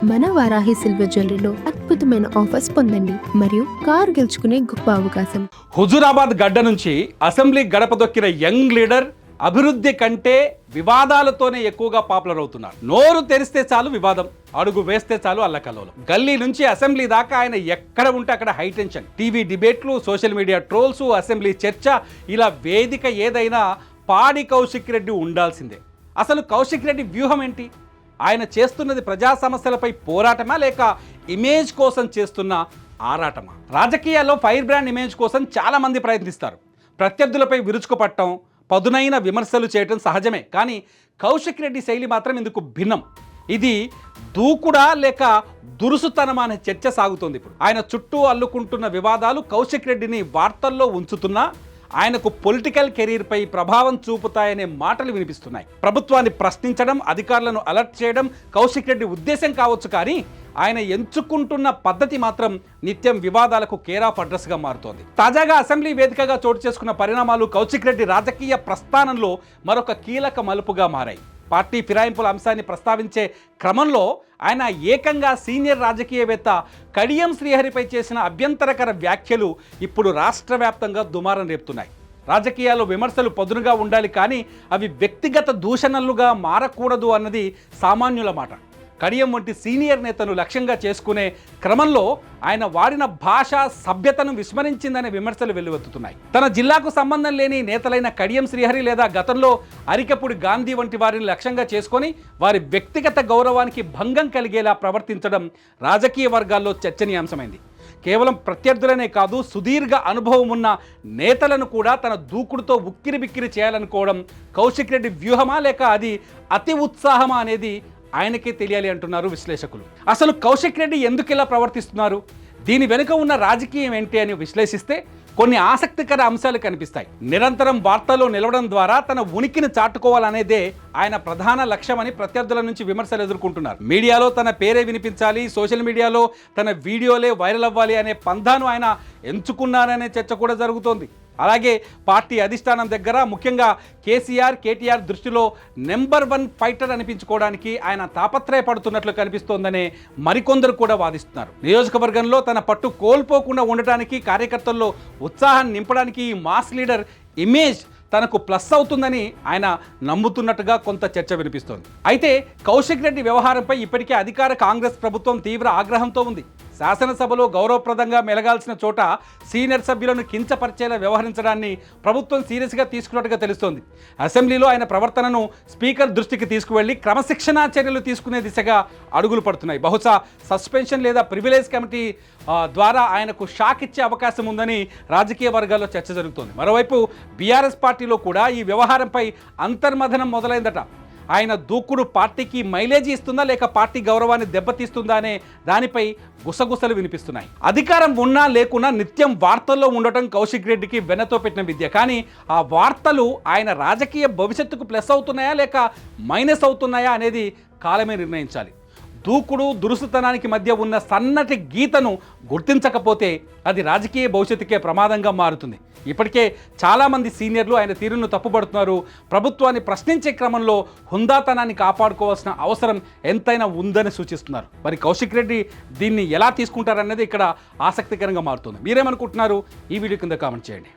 మన వారాహి సిల్వర్ జ్యువెలరీలో అద్భుతమైన ఆఫర్స్ పొందండి మరియు కార్ గెలుచుకునే గొప్ప అవకాశం. హుజూరాబాద్ గడ్డ నుంచి అసెంబ్లీ గడప దొక్కిన యంగ్ లీడర్ అభివృద్ధి కంటే వివాదాలతోనే ఎక్కువగా పాపులర్ అవుతున్నారు. నోరు తెరిస్తే చాలు వివాదం, అడుగు వేస్తే చాలు అల్లకల్లోలం. గల్లీ నుంచి అసెంబ్లీ దాకా ఆయన ఎక్కడ ఉంటే అక్కడ హై టెన్షన్. టీవీ డిబేట్లు, సోషల్ మీడియా ట్రోల్స్, అసెంబ్లీ చర్చ, ఇలా వేదిక ఏదైనా పాడి కౌశిక్ రెడ్డి ఉండాల్సిందే. అసలు కౌశిక్ రెడ్డి వ్యూహం ఏంటి? ఆయన చేస్తున్నది ప్రజా సమస్యలపై పోరాటమా లేక ఇమేజ్ కోసం చేస్తున్న ఆరాటమా? రాజకీయాల్లో ఫైర్ బ్రాండ్ ఇమేజ్ కోసం చాలామంది ప్రయత్నిస్తారు. ప్రత్యర్థులపై విరుచుకుపట్టడం, పదునైన విమర్శలు చేయటం సహజమే. కానీ కౌశిక్ రెడ్డి శైలి మాత్రం ఇందుకు భిన్నం. ఇది దూకుడా లేక దురుసుతనమా అనే చర్చ సాగుతోంది. ఇప్పుడు ఆయన చుట్టూ అల్లుకుంటున్న వివాదాలు కౌశిక్ రెడ్డిని వార్తల్లో ఉంచుతున్నా ఆయనకు పొలిటికల్ కెరీర్పై ప్రభావం చూపుతాయనే మాటలు వినిపిస్తున్నాయి. ప్రభుత్వాన్ని ప్రశ్నించడం, అధికారులను అలర్ట్ చేయడం కౌశిక్ రెడ్డి ఉద్దేశం కావచ్చు, కానీ ఆయన ఎంచుకుంటున్న పద్ధతి మాత్రం నిత్యం వివాదాలకు కేర్ ఆఫ్ అడ్రస్గా మారుతోంది. తాజాగా అసెంబ్లీ వేదికగా చోటు చేసుకున్న పరిణామాలు కౌశిక్ రెడ్డి రాజకీయ ప్రస్థానంలో మరొక కీలక మలుపుగా మారాయి. పార్టీ ఫిరాయింపుల అంశాన్ని ప్రస్తావించే క్రమంలో ఆయన ఏకంగా సీనియర్ రాజకీయవేత్త కడియం శ్రీహరిపై చేసిన అభ్యంతరకర వ్యాఖ్యలు ఇప్పుడు రాష్ట్ర వ్యాప్తంగా దుమారం రేపుతున్నాయి. రాజకీయాల్లో విమర్శలు పదునుగా ఉండాలి, కానీ అవి వ్యక్తిగత దూషణలుగా మారకూడదు అన్నది సామాన్యుల మాట. కడియం వంటి సీనియర్ నేతను లక్ష్యంగా చేసుకునే క్రమంలో ఆయన వాడిన భాష సభ్యతను విస్మరించిందనే విమర్శలు వెల్లువెత్తుతున్నాయి. తన జిల్లాకు సంబంధం లేని నేతలైన కడియం శ్రీహరి లేదా గతంలో అరికపూడి గాంధీ వంటి వారిని లక్ష్యంగా చేసుకొని వారి వ్యక్తిగత గౌరవానికి భంగం కలిగేలా ప్రవర్తించడం రాజకీయ వర్గాల్లో చర్చనీయాంశమైంది. కేవలం ప్రత్యర్థులనే కాదు, సుదీర్ఘ అనుభవం ఉన్న నేతలను కూడా తన దూకుడుతో ఉక్కిరిబిక్కిరి చేయాలనుకోవడం కౌశిక్ రెడ్డి వ్యూహమా లేక అది అతి ఉత్సాహమా అనేది ఆయనకే తెలియాలి అంటున్నారు విశ్లేషకులు. అసలు కౌశిక్ రెడ్డి ఎందుకు ఇలా ప్రవర్తిస్తున్నారు, దీని వెనుక ఉన్న రాజకీయం ఏంటి అని విశ్లేషిస్తే కొన్ని ఆసక్తికర అంశాలు కనిపిస్తాయి. నిరంతరం వార్తల్లో నిలవడం ద్వారా తన ఉనికిని చాటుకోవాలనేదే ఆయన ప్రధాన లక్ష్యమని ప్రత్యర్థుల నుంచి విమర్శలు ఎదుర్కొంటున్నారు. మీడియాలో తన పేరే వినిపించాలి, సోషల్ మీడియాలో తన వీడియోలే వైరల్ అవ్వాలి అనే పంథాను ఆయన ఎంచుకున్నారనే చర్చ కూడా జరుగుతోంది. అలాగే పార్టీ అధిష్టానం దగ్గర, ముఖ్యంగా కేటీఆర్ దృష్టిలో నెంబర్ 1 ఫైటర్ అనిపించుకోవడానికి ఆయన తాపత్రయపడుతున్నట్లు కనిపిస్తోందనే మరికొందరు కూడా వాదిస్తున్నారు. నియోజకవర్గంలో తన పట్టు కోల్పోకుండా ఉండటానికి, కార్యకర్తల్లో ఉత్సాహాన్ని నింపడానికి ఈ మాస్ లీడర్ ఇమేజ్ తనకు ప్లస్ అవుతుందని ఆయన నమ్ముతున్నట్టుగా కొంత చర్చ వినిపిస్తోంది. అయితే కౌశిక్ రెడ్డి వ్యవహారంపై ఇప్పటికే అధికార కాంగ్రెస్ ప్రభుత్వం తీవ్ర ఆగ్రహంతో ఉంది. శాసనసభలో గౌరవప్రదంగా మెలగాల్సిన చోట సీనియర్ సభ్యులను కించపరిచేలా వ్యవహరించడాన్ని ప్రభుత్వం సీరియస్గా తీసుకున్నట్టుగా తెలుస్తోంది. అసెంబ్లీలో ఆయన ప్రవర్తనను స్పీకర్ దృష్టికి తీసుకువెళ్లి క్రమశిక్షణా చర్యలు తీసుకునే దిశగా అడుగులు పడుతున్నాయి. బహుశా సస్పెన్షన్ లేదా ప్రివిలేజ్ కమిటీ ద్వారా ఆయనకు షాక్ ఇచ్చే అవకాశం ఉందని రాజకీయ వర్గాల్లో చర్చ జరుగుతోంది. మరోవైపు బీఆర్ఎస్ పార్టీలో కూడా ఈ వ్యవహారంపై అంతర్మథనం మొదలైందట. ఆయన దూకుడు పార్టీకి మైలేజీ ఇస్తుందా లేక పార్టీ గౌరవాన్ని దెబ్బతీస్తుందా అనే దానిపై గుసగుసలు వినిపిస్తున్నాయి. అధికారం ఉన్నా లేకున్నా నిత్యం వార్తల్లో ఉండటం కౌశిక్ రెడ్డికి వెన్నతో పెట్టిన విద్య. కానీ ఆ వార్తలు ఆయన రాజకీయ భవిష్యత్తుకు ప్లస్ అవుతున్నాయా లేక మైనస్ అవుతున్నాయా అనేది కాలమే నిర్ణయించాలి. దూకుడు, దురుసుతనానికి మధ్య ఉన్న సన్నటి గీతను గుర్తించకపోతే అది రాజకీయ భవిష్యత్తుకే ప్రమాదంగా మారుతుంది. ఇప్పటికే చాలామంది సీనియర్లు ఆయన తీరును తప్పుపడుతున్నారు. ప్రభుత్వాన్ని ప్రశ్నించే క్రమంలో హుందాతనాన్ని కాపాడుకోవాల్సిన అవసరం ఎంతైనా ఉందని సూచిస్తున్నారు. మరి కౌశిక్ రెడ్డి దీన్ని ఎలా తీసుకుంటారన్నది ఇక్కడ ఆసక్తికరంగా మారుతుంది. మీరేమనుకుంటున్నారు? ఈ వీడియో కింద కామెంట్ చేయండి.